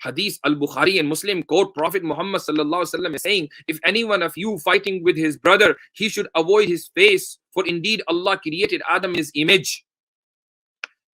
hadith al-Bukhari and Muslim quote Prophet Muhammad sallallahu alaihi wasallam is saying, if any one of you fighting with his brother, he should avoid his face, for indeed Allah created Adam in his image.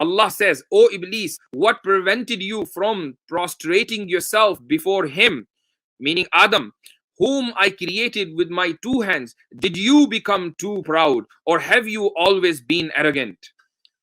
Allah says, O Iblis, what prevented you from prostrating yourself before him, meaning Adam, whom I created with my two hands? Did you become too proud or have you always been arrogant?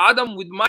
Adam with my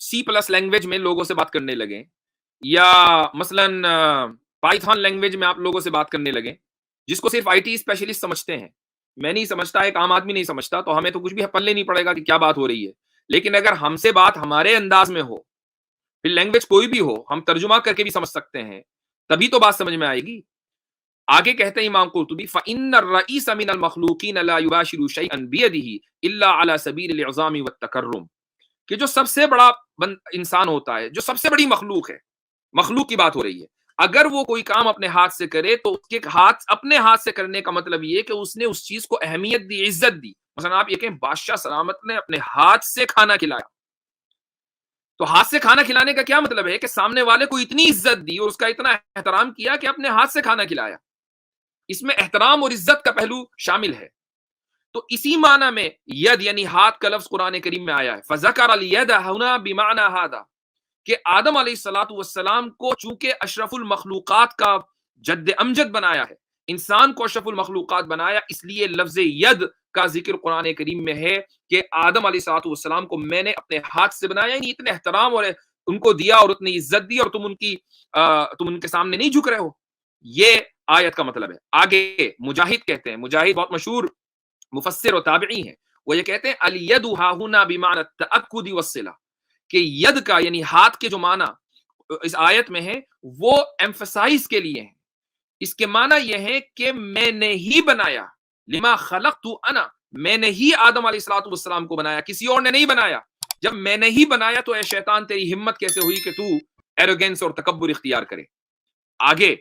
C plus language میں لوگوں سے بات کرنے لگیں، یا مثلاً Python language میں آپ لوگوں سے بات کرنے لگیں، جس کو صرف آئی ٹی اسپیشلسٹ سمجھتے ہیں، میں نہیں سمجھتا، ایک عام آدمی نہیں سمجھتا، تو ہمیں تو کچھ بھی پلے نہیں پڑے گا کہ کیا بات ہو رہی ہے. لیکن اگر ہم سے بات ہمارے انداز میں ہو، پھر لینگویج کوئی بھی ہو، ہم ترجمہ کر کے بھی سمجھ سکتے ہیں، تبھی تو بات سمجھ میں آئے گی. آگے کہتے ہیں امام قرطبی فَإِنَّ الرَّئِيسَ مِنَ الْمَخْلُوقِينَ لَا يُبَاشِرُ شَيْئًا بِيَدِهِ إِلَّا عَلَى سَبِيلِ الْإِعْظَامِ وَالتَّكَرُّمِ، کہ جو سب سے بڑا انسان ہوتا ہے، جو سب سے بڑی مخلوق ہے، مخلوق کی بات ہو رہی ہے، اگر وہ کوئی کام اپنے ہاتھ سے کرے تو اس کے اپنے ہاتھ سے کرنے کا مطلب یہ کہ اس نے اس چیز کو اہمیت دی، عزت دی. مثلا آپ یہ کہیں بادشاہ سلامت نے اپنے ہاتھ سے کھانا کھلایا، تو ہاتھ سے کھانا کھلانے کا کیا مطلب ہے کہ سامنے والے کو اتنی عزت دی اور اس کا اتنا احترام کیا کہ اپنے ہاتھ سے کھانا کھلایا. اس میں احترام اور عزت کا پہلو شامل ہے. تو اسی معنی میں ید یعنی ہاتھ کا لفظ قرآن کریم میں آیا ہے. فذکر الید ہنا بمعنی ھذا، کہ آدم علیہ الصلوۃ والسلام کو چونکہ اشرف المخلوقات کا جد امجد بنایا ہے، انسان کو اشرف المخلوقات بنایا، اس لیے لفظ ید کا ذکر قرآن کریم میں ہے کہ آدم علیہ الصلوۃ والسلام کو میں نے اپنے ہاتھ سے بنایا. یعنی اتنے احترام اور ان کو دیا اور اتنی عزت دی، اور تم ان کے سامنے نہیں جھک رہے ہو. یہ آیت کا مطلب ہے. آگے مجاہد کہتے ہیں، مجاہد بہت مشہور مفسر و تابعی ہیں، وہ یہ کہتے ہیں الید ھاہنا بمعنی التأکد والصلہ، کہ ید کا یعنی ہاتھ کے جو معنی اس آیت میں ہے وہ ایمفسائز کے لیے ہیں. اس کے معنی یہ ہے کہ میں نے ہی بنایا، لما خلقت انا، میں نے ہی آدم علیہ الصلوۃ والسلام کو بنایا، کسی اور نے نہیں بنایا. جب میں نے ہی بنایا تو اے شیطان تیری ہمت کیسے ہوئی کہ تو ایروگینس اور تکبر اختیار کرے. آگے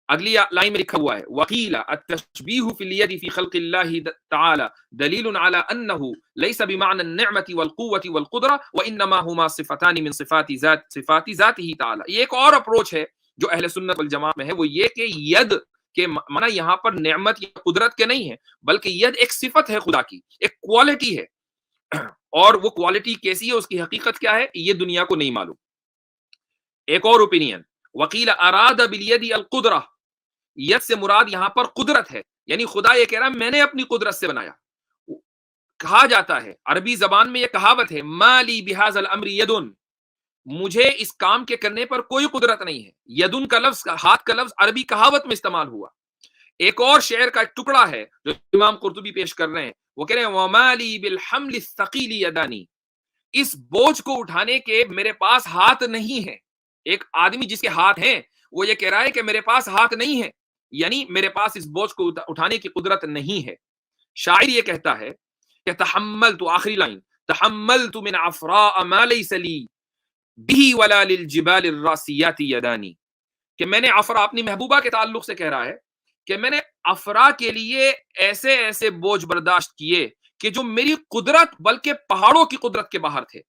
اگلی لائن میں لکھا ہوا ہے وقیل التشبیہ فی الید فی خلق اللہ تعالی دلیل علی انہ لیس بمعنى النعمة والقوة والقدرة وانما ہما صفتان من صفات ذاتہ تعالی. یہ ایک اور اپروچ ہے جو اہل سنت والجماعت میں ہے، وہ یہ کہ ید کے معنی یہاں پر نعمت یا قدرت کے نہیں ہے، بلکہ ید ایک صفت ہے خدا کی، ایک کوالٹی ہے، اور وہ کوالٹی کیسی ہے، اس کی حقیقت کیا ہے، یہ دنیا کو نہیں معلوم. ایک اور اوپینین وقیل اراد بالید القدرہ، ید سے مراد یہاں پر قدرت ہے، یعنی خدا یہ کہہ رہا ہے میں نے اپنی قدرت سے بنایا. کہا جاتا ہے عربی زبان میں یہ کہاوت ہے ما لی بہذا الامر یدن، مجھے اس کام کے کرنے پر کوئی قدرت نہیں ہے. یدن کا لفظ، ہاتھ کا لفظ عربی کہاوت میں استعمال ہوا. ایک اور شعر کا ایک ٹکڑا ہے جو امام قرطبی پیش کر رہے ہیں، وہ کہہ رہے ہیں وما لی بالحمل الثقیل یدانی، اس بوجھ کو اٹھانے کے میرے پاس ہاتھ نہیں ہے. ایک آدمی جس کے ہاتھ ہیں وہ یہ کہہ رہا ہے کہ میرے پاس ہاتھ نہیں ہے، یعنی میرے پاس اس بوجھ کو اٹھانے کی قدرت نہیں ہے. شاعر یہ کہتا ہے کہ تحملت، آخری لائن، تحملت من عفراء ما لیس لی به ولا للجبال الراسیات یدانی، کہ میں نے عفرا، اپنی محبوبہ کے تعلق سے کہہ رہا ہے کہ میں نے عفرا کے لیے ایسے ایسے بوجھ برداشت کیے کہ جو میری قدرت بلکہ پہاڑوں کی قدرت کے باہر تھے.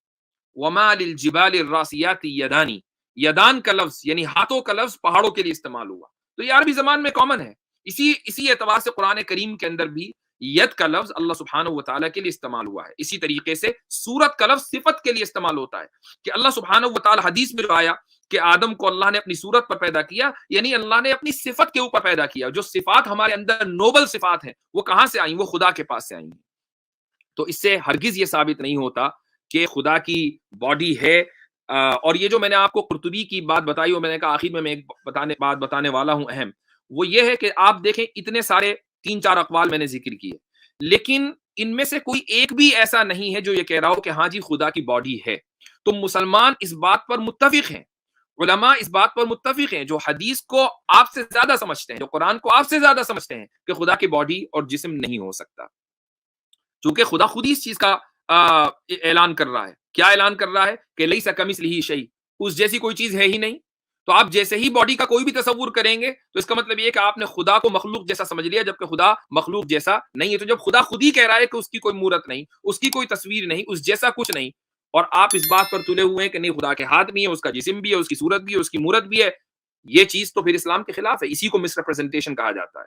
وما للجبال الراسیات یدانی، یدان کا لفظ یعنی ہاتھوں کا لفظ پہاڑوں کے لیے استعمال ہوا. تو یہ عربی زبان میں کامن ہے. اسی اعتبار سے قرآن کریم کے اندر بھی ید کا لفظ اللہ سبحانہ و تعالیٰ کے لیے استعمال ہوا ہے. اسی طریقے سے سورت کا لفظ صفت کے لیے استعمال ہوتا ہے، کہ اللہ سبحانہ و تعالیٰ حدیث میں جو آیا کہ آدم کو اللہ نے اپنی صورت پر پیدا کیا، یعنی اللہ نے اپنی صفت کے اوپر پیدا کیا. جو صفات ہمارے اندر نوبل صفات ہیں وہ کہاں سے آئیں؟ وہ خدا کے پاس سے آئیں. تو اس سے ہرگز یہ ثابت نہیں ہوتا کہ خدا کی باڈی ہے. اور یہ جو میں نے آپ کو قرطبی کی بات بتائی، اور میں نے کہا آخر میں ایک بات بتانے والا ہوں اہم، وہ یہ ہے کہ آپ دیکھیں اتنے سارے 3-4 اقوال میں نے ذکر کیے، لیکن ان میں سے کوئی ایک بھی ایسا نہیں ہے جو یہ کہہ رہا ہو کہ ہاں جی خدا کی باڈی ہے. تو مسلمان اس بات پر متفق ہیں، علماء اس بات پر متفق ہیں، جو حدیث کو آپ سے زیادہ سمجھتے ہیں، جو قرآن کو آپ سے زیادہ سمجھتے ہیں، کہ خدا کی باڈی اور جسم نہیں ہو سکتا. چونکہ خدا خود ہی اس چیز کا اعلان کر رہا ہے. کیا اعلان کر رہا ہے؟ کہ لیس کمثلہ شیء، اس جیسی کوئی چیز ہے ہی نہیں. تو آپ جیسے ہی باڈی کا کوئی بھی تصور کریں گے تو اس کا مطلب یہ کہ آپ نے خدا کو مخلوق جیسا سمجھ لیا، جبکہ خدا مخلوق جیسا نہیں ہے. تو جب خدا خود ہی کہہ رہا ہے کہ اس کی کوئی مورت نہیں، اس کی کوئی تصویر نہیں، اس جیسا کچھ نہیں، اور آپ اس بات پر تلے ہوئے ہیں کہ نہیں خدا کے ہاتھ بھی ہے، اس کا جسم بھی ہے، اس کی صورت بھی ہے، اس کی مورت بھی ہے، یہ چیز تو پھر اسلام کے خلاف ہے. اسی کو مس ریپرزنٹیشن کہا جاتا ہے.